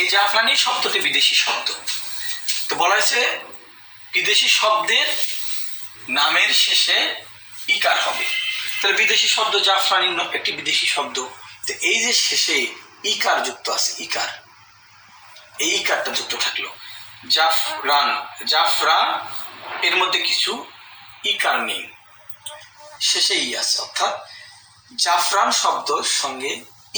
এই জাফরানি শব্দটি বিদেশি শব্দ। তো বলা হয়েছে বিদেশি শব্দের নামের শেষে ইকার হবে। তাহলে বিদেশি শব্দ জাফরানি একটি বিদেশি শব্দ। তো এই যে শেষে ইকার যুক্ত আছে, ইকার, এই ইকারটা যুক্ত থাকলো। জাফরান, জাফরান, এর মধ্যে কিছু ইকার নেই, শেষে ই আছে, অর্থাৎ জাফরান শব্দর সঙ্গে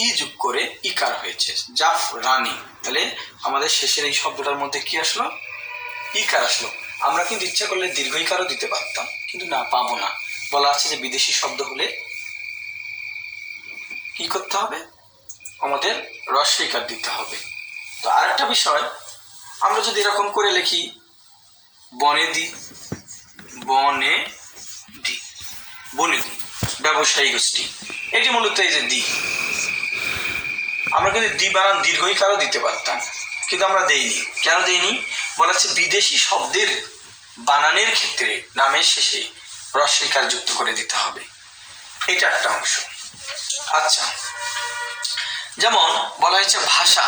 ই যোগ করে ইকার হয়েছে, জাফরানি। তাহলে আমাদের শেষের এই শব্দটার মধ্যে কি আসলো? ইকার আসলো। আমরা কিন্তু ইচ্ছা করলে দীর্ঘ ইকারও দিতে পারতাম, কিন্তু না, পাবো না। বলা আছে যে বিদেশি শব্দ হলে কি করতে হবে? আমাদের হ্রস্ব ইকার দিতে হবে। তো আরেকটা বিষয়, আমরা যদি এরকম করে লিখি বনেদি, বনেদি, বনেদি, ব্যবসায়ী গোষ্ঠী, এটি মূলত এই যে দি, আমরা কিন্তু দি বানান দীর্ঘ ইকারও দিতে পারতাম, কিন্তু আমরা দেইনি। কেন দেইনি? বলা হচ্ছে বিদেশি শব্দের বানানের ক্ষেত্রে নামের শেষে হ্রস্ব ইকার যুক্ত করে দিতে হবে। এটা একটা অংশ। আচ্ছা, যেমন বলা হয়েছে ভাষা,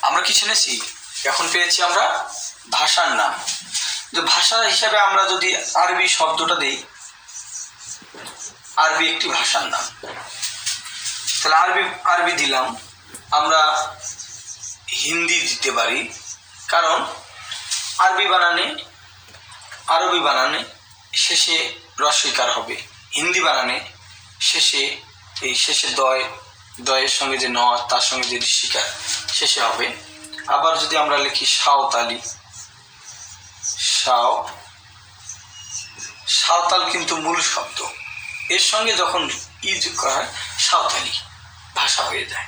আমরা কি শুনেছি? এখন পেয়েছি আমরা ভাষার নাম। যে ভাষা হিসাবে আমরা যদি আরবি শব্দটা দিই, আরবি একটি ভাষার নাম, তাহলে আরবি দিলাম। আমরা হিন্দি দিতে পারি, কারণ আরবি বানানে শেষে হ্রস্ব ইকার হবে। হিন্দি বানানে শেষে এই শেষে দয়ের সঙ্গে যে ন, তার সঙ্গে যে ঋষিকার শেষে হবে। আবার যদি আমরা লিখি সাঁওতালি, সাঁওতাল কিন্তু মূল শব্দ, এর সঙ্গে যখন ই যোগ করা হয় সাঁওতালি ভাষা হয়ে যায়।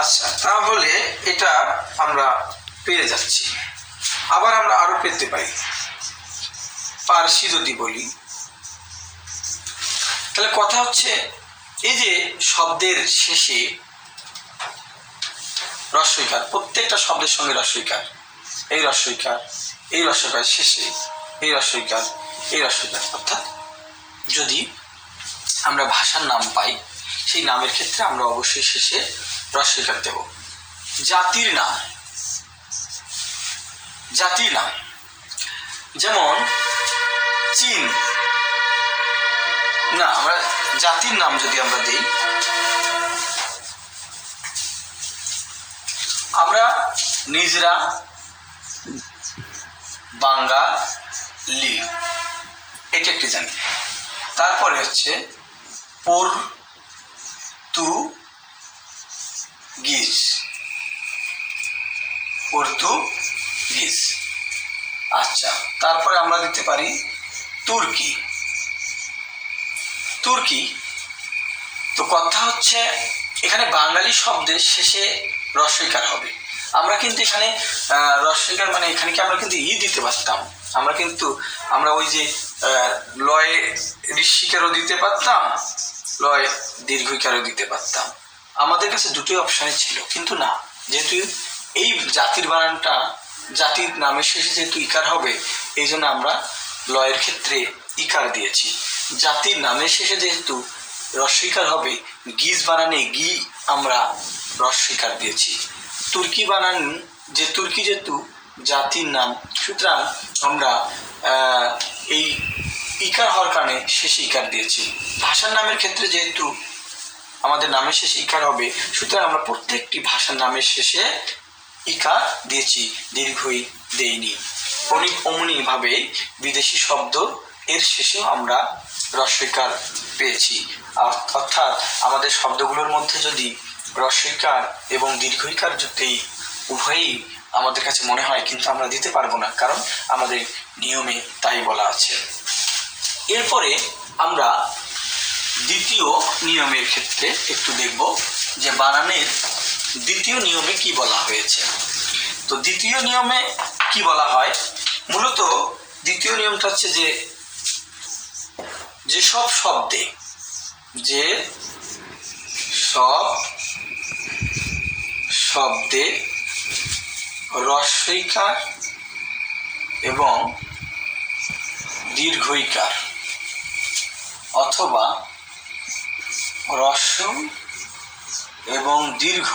আচ্ছা, তাহলে এটা আমরা পেয়ে যাচ্ছি। আবার আমরা আরো পেতে পারি, পার্সি যদি বলি, তাহলে কথা হচ্ছে এই যে শব্দের শেষে হ্রস্ব ইকার, প্রত্যেকটা শব্দের সঙ্গে হ্রস্ব ইকার, এই হ্রস্ব ইকার, এই হ্রস্ব ইকার, শেষে এই হ্রস্ব ইকার, এই হ্রস্ব ইকার। অর্থাৎ যদি আমরা ভাষার নাম পাই, সেই নামের ক্ষেত্রে আমরা অবশ্যই শেষে হ্রস্ব ইকার দেব। জাতির নাম, জাতির নাম যেমন চীন, না, আমরা জাতির নাম যদি আমরা দিই, আমরা নিজরা, বাঙালি, এটা একটি জানি। তারপরে হচ্ছে পর্তুগিজ, পর্তুগিজ। আচ্ছা, তারপরে আমরা দিতে পারি তুর্কি, তুর্কি। তো কথা হচ্ছে এখানে বাঙালি শব্দের শেষে হ্রস্ব ইকার হবে। আমরা কিন্তু এখানে হ্রস্ব ইকার মানে এখানে কি আমরা কিন্তু ই দিতে পারতাম, আমরা ওই যে লয় ঋষিকারও দিতে পারতাম, লয় দীর্ঘ ইকারও দিতে পারতাম। আমাদের কাছে দুটোই অপশানে ছিল, কিন্তু না, যেহেতু এই জাতির বানানটা, জাতির নামের শেষে যেহেতু ইকার হবে, এই জন্য আমরা লয়ের ক্ষেত্রে ইকার দিয়েছি। জাতির নামের শেষে যেহেতু হ্রস্ব ইকার হবে, গিজ বানানে গি আমরা হ্রস্ব ইকার দিয়েছি। তুর্কি বানান, যে তুর্কি যেহেতু জাতির নাম, সুতরাং আমরা এই ইকার হওয়ার কারণে শেষে ইকার দিয়েছি। ভাষার নামের ক্ষেত্রে যেহেতু আমাদের নামের শেষে ইকার হবে, সুতরাং আমরা প্রত্যেকটি ভাষার নামের শেষে ইকার দিয়েছি, দীর্ঘই দেইনি। অমনি ভাবে বিদেশি শব্দ এর শেষেও আমরা হ্রস্ব ইকার পেয়েছি। অর্থাৎ আমাদের শব্দগুলোর মধ্যে যদি হ্রস্ব ইকার এবং দীর্ঘ ইকার যুক্তেই উভয়ই আমাদের কাছে মনে হয়, কিন্তু আমরা দিতে পারবো না, কারণ আমাদের নিয়মে তাই বলা আছে। এরপরে আমরা দ্বিতীয় নিয়মের ক্ষেত্রে একটু দেখব যে বানানের দ্বিতীয় নিয়মে কি বলা হয়েছে। তো দ্বিতীয় নিয়মে কি বলা হয়? মূলত দ্বিতীয় নিয়মটা হচ্ছে যে যেসব শব্দে হ্রস্ব ইকার এবং দীর্ঘ ইকার অথবা হ্রস্ব এবং দীর্ঘ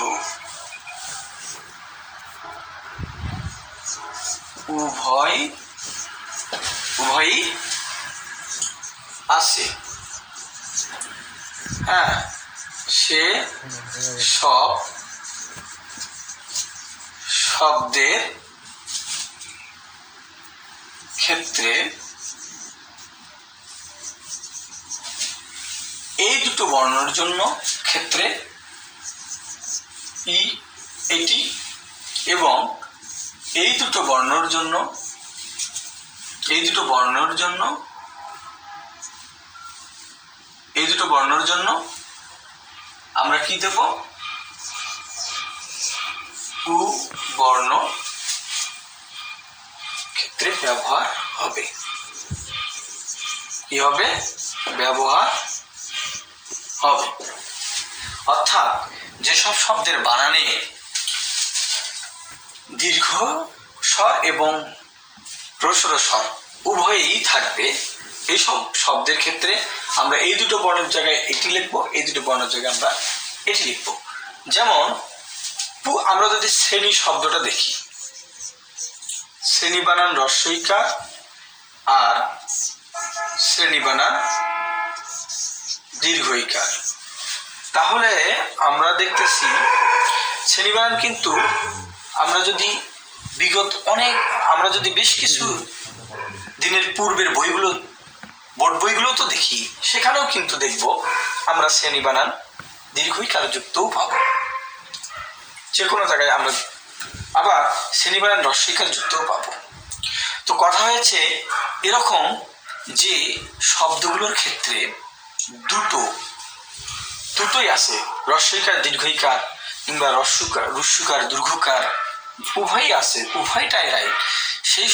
উভয়ই আছে। হ্যাঁ, সে সব শব্দের ক্ষেত্রে এই দুটো বর্ণের জন্য ক্ষেত্রে এটি এবং এই দুটো বর্ণের জন্য আমরা কি দেব? উ বর্ণ ক্ষেত্রে ব্যবহার হবে। কি হবে? ব্যবহার হবে। অর্থাৎ যেসব শব্দের বানানে দীর্ঘ স্বর এবং হ্রস্ব স্বর উভয়ই থাকবে, এই সব শব্দের ক্ষেত্রে আমরা এই দুটো বর্ণের জায়গায় এটি লিখবো, এই দুটো বর্ণের জায়গায় আমরা এটি লিখবো। যেমন আমরা যদি শ্রেণী শব্দটা দেখি, শ্রেণী বানান হ্রস্বইকার আর শ্রেণী বানান দীর্ঘইকার, তাহলে আমরা দেখতেছি শ্রেণী বানান কিন্তু আমরা যদি বেশ কিছু দিনের পূর্বের বোর্ড বইগুলো তো দেখি, সেখানেও কিন্তু দেখব আমরা শ্রেণী বানান দীর্ঘইকার যুক্তও পাবো। যে কোনো জায়গায় আমরা আবার শ্রেণী বানান হ্রস্বইকার যুক্তও পাবো। তো কথা হয়েছে এরকম যে শব্দগুলোর ক্ষেত্রে দুটোই আছে, হ্রস্বইকার দীর্ঘইকার কিংবা হ্রস্বকার দীর্ঘকার উভয়ই আছে, উভয়টাই রাইট। সেই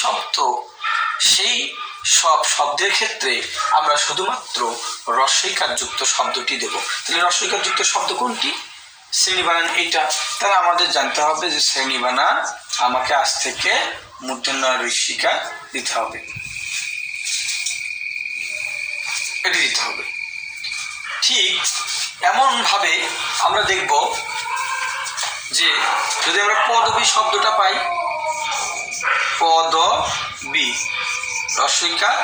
সব শব্দের ক্ষেত্রে আমরা শুধুমাত্র হ্রস্বইকার যুক্ত শব্দটি দেব। তাহলে হ্রস্বইকার যুক্ত শব্দ কোনটি? শ্রেণী বানান এইটা। তাহলে আমাদের জানতে হবে যে শ্রেণী বানান আমাকে আজ থেকে মূর্ধন্য ঋষিকার দিতে হবে, এটি দিতে হবে। ঠিক এমন ভাবে আমরা দেখব যে যদি আমরা পদবী শব্দটা পাই, পদবী হ্রস্বইকার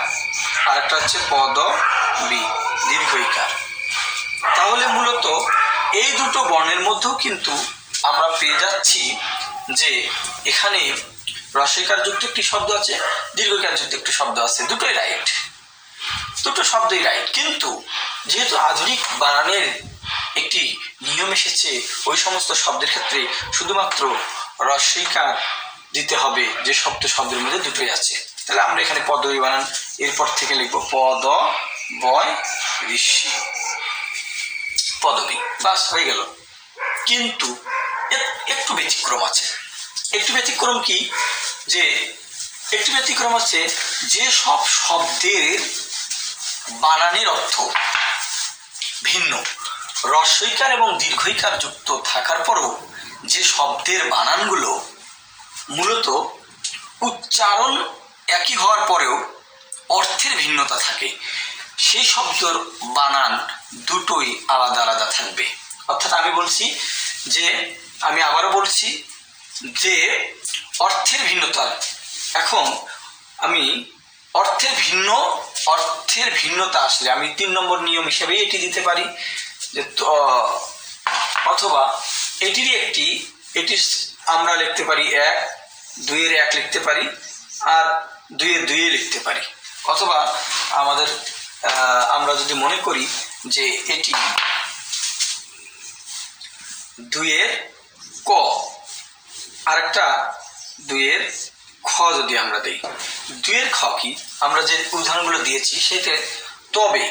আর একটা হচ্ছে পদবী দীর্ঘইকার, তাহলে মূলত এই দুটো বর্ণের মধ্যেও কিন্তু আমরা পেয়ে যাচ্ছি যে এখানে হ্রস্বইকার যুক্ত একটি শব্দ আছে, দীর্ঘইকার যুক্ত একটি শব্দ আছে, দুটোই রাইট, দুটো শব্দই রাইট। কিন্তু যেহেতু আধুনিক বানানের একটি নিয়ম এসেছে, ওই সমস্ত শব্দের ক্ষেত্রে শুধুমাত্র হ্রস্বইকার দিতে হবে যে শব্দের মধ্যে দুটোই আছে। তাহলে আমরা এখানে পদবী বানান এরপর থেকে লিখবো পদ বয় ঋষি, পদবী, বাস হয়ে গেল। কিন্তু একটু ব্যতিক্রম আছে। একটু ব্যতিক্রম কি? যে একটু ব্যতিক্রম আছে যে সব শব্দের বানানের অর্থ ভিন্ন, হ্রস্বইকার এবং দীর্ঘইকার যুক্ত থাকার পরও যে শব্দের বানানগুলো মূলত উচ্চারণ একই হওয়ার পরেও অর্থের ভিন্নতা থাকে, সেই শব্দের বানান দুটোই আলাদা আলাদা থাকবে। অর্থাৎ আমি আবারও বলছি যে অর্থের ভিন্নতা। এখন আমি অর্থের ভিন্নতা আসলে আমি 3 নম্বর নিয়ম হিসেবে এটি দিতে পারি, যে অথবা এটি আমরা লিখতে পারি 1, 2 এর 1 লিখতে পারি আর 2 এর 2 লিখতে পারি, অথবা আমরা যদি মনে করি যে এটি 2 এর ক আরেকটা 2 এর খ যদি আমরা দেই। 2 এর খ কি? আমরা যে উদাহরণগুলো দিয়েছি সেতে তবে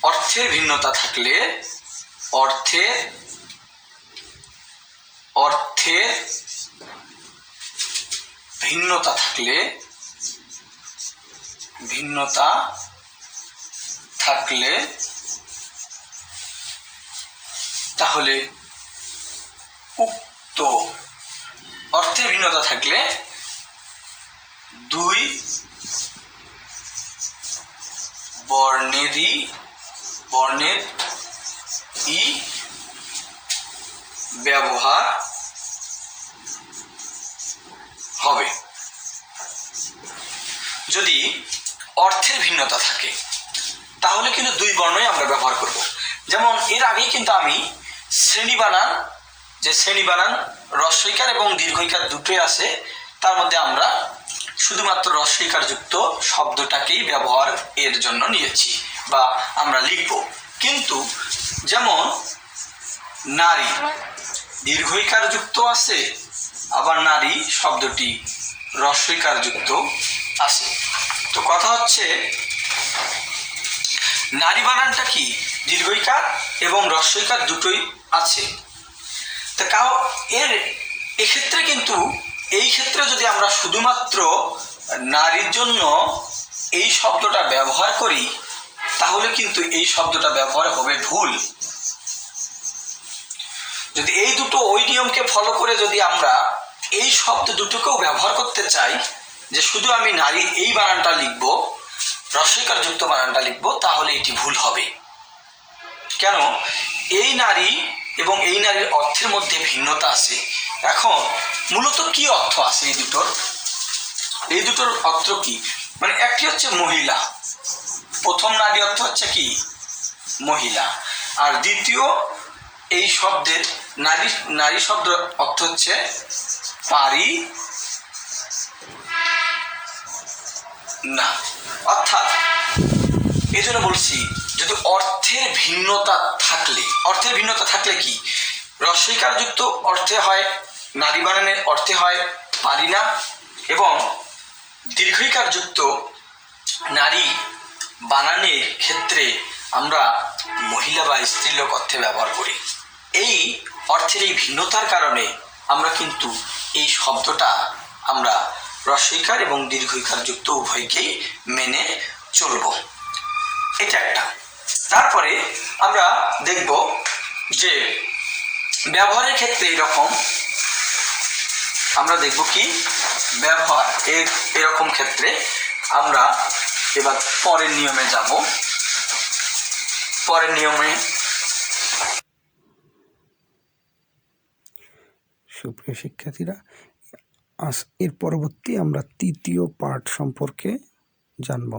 অর্থের ভিন্নতা থাকলে ভিন্নতা থাকলে তাহলে উক্ত অর্থের ভিন্নতা থাকলে 2 বর্ণের ই ব্যবহার হবে। যদি অর্থের ভিন্নতা থাকে তাহলে কিন্তু দুই বর্ণই আমরা ব্যবহার করব। যেমন এর আগেই কিন্তু আমি শ্রেণী বানান, যে শ্রেণী বানান হ্রস্বইকার এবং দীর্ঘইকার দুটোই আছে, তার মধ্যে আমরা শুধুমাত্র হ্রস্বইকার যুক্ত শব্দটাকেই ব্যবহার এর জন্য নিয়েছি বা আমরা লিখব। কিন্তু যেমন নারী দীর্ঘইকার যুক্ত আছে, আবার নারী শব্দটি হ্রস্বইকার যুক্ত আছে। তো কথা হচ্ছে নারী বানানটা কি দীর্ঘইকার এবং হ্রস্বইকার দুটোই আছে। তা এক্ষেত্রে কিন্তু এই ক্ষেত্রে যদি আমরা শুধুমাত্র নারীর জন্য এই শব্দটা ব্যবহার করি তাহলে কিন্তু এই শব্দটা ব্যবহার হবে ভুল। যদি এই দুটো ওই নিয়মকে ফলো করে যদি আমরা এই শব্দ দুটোকেও ব্যবহার করতে চাই, যে শুধু আমি নারী এই বানানটা লিখব, হ্রস্বইকার যুক্ত বানানটা লিখব, তাহলে এটি ভুল হবে। কেন? এই নারী এবং এই নারীর অর্থের মধ্যে ভিন্নতা আছে। এখন মূলত কি অর্থ আছে এই দুটোর অর্থ কি? মানে একটি হচ্ছে মহিলা, প্রথম নারী অর্থ হচ্ছে কি মহিলা, আর দ্বিতীয় এই শব্দের নারী শব্দ অর্থ হচ্ছে পারি না। অর্থাৎ এই জন্য বলছি, যদি অর্থের ভিন্নতা থাকলে কি হ্রস্বইকার যুক্ত অর্থে হয় নারী বানানের অর্থে হয় পারি না, এবং দীর্ঘইকার যুক্ত নারী বানানের ক্ষেত্রে আমরা মহিলা বা স্ত্রীলোক অর্থে ব্যবহার করি। এই অর্থের এই ভিন্নতার কারণে আমরা কিন্তু এই শব্দটা আমরা হ্রস্বইকার এবং দীর্ঘইকার যুক্ত উভয়কেই মেনে চলব। এটা একটা। তারপরে আমরা দেখব যে ব্যবহারের ক্ষেত্রে এরকম আমরা দেখব কি ব্যবহার এরকম ক্ষেত্রে আমরা এবার পরের নিয়মে যাব। পরের নিয়মে সুপ্রিয় শিক্ষার্থীরা, এর পরবর্তী আমরা তৃতীয় পার্ট সম্পর্কে জানব।